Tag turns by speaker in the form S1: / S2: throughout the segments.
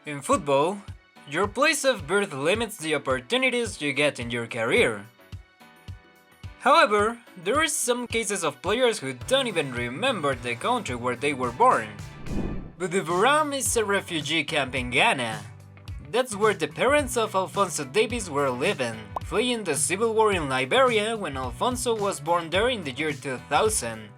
S1: In football, your place of birth limits the opportunities you get in your career. However, there are some cases of players who don't even remember the country where they were born. Buduburam is a refugee camp in Ghana. That's where the parents of Alphonso Davies were living, fleeing the civil war in Liberia when Alphonso was born there in the year 2000.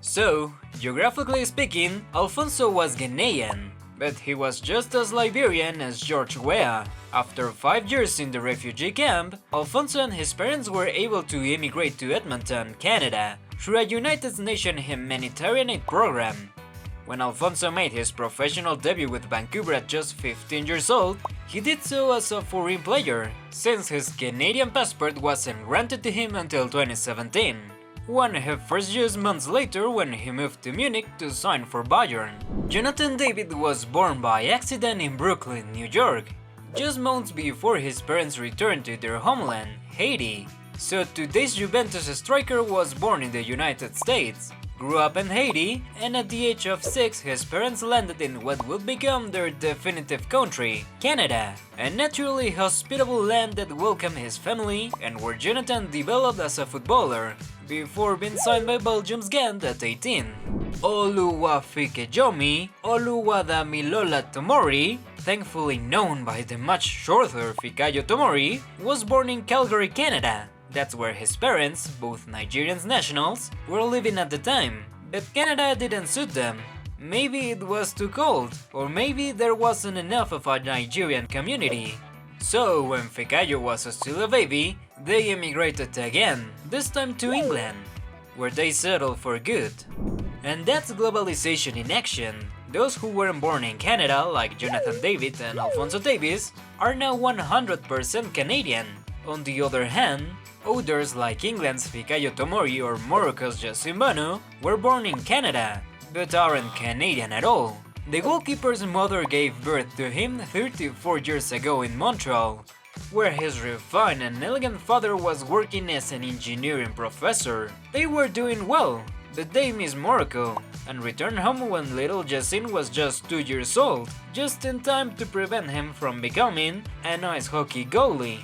S1: So, geographically speaking, Alphonso was Ghanaian, but he was just as Liberian as George Weah. After 5 years in the refugee camp, Alphonso and his parents were able to immigrate to Edmonton, Canada, through a United Nations humanitarian aid program. When Alphonso made his professional debut with Vancouver at just 15 years old, he did so as a foreign player, since his Canadian passport wasn't granted to him until 2017. One he first used months later when he moved to Munich to sign for Bayern. Jonathan David was born by accident in Brooklyn, New York, just months before his parents returned to their homeland, Haiti. So today's Juventus striker was born in the United States, grew up in Haiti, and at the age of 6 his parents landed in what would become their definitive country, Canada, a naturally hospitable land that welcomed his family and where Jonathan developed as a footballer, before being signed by Belgium's Ghent at 18. Fikayo Tomori, thankfully known by the much shorter Fikayo Tomori, was born in Calgary, Canada. That's where his parents, both Nigerian nationals, were living at the time, but Canada didn't suit them. Maybe it was too cold, or maybe there wasn't enough of a Nigerian community. So when Fikayo was still a baby, they immigrated again, this time to England, where they settled for good. And that's globalization in action. Those who weren't born in Canada, like Jonathan David and Alphonso Davies, are now 100% Canadian. On the other hand, others like England's Fikayo Tomori or Morocco's Yassine Bano were born in Canada, but aren't Canadian at all. The goalkeeper's mother gave birth to him 34 years ago in Montreal, where his refined and elegant father was working as an engineering professor. They were doing well, but they missed Morocco and returned home when little Yassine was just 2 yeyears old, just in time to prevent him from becoming an ice hockey goalie.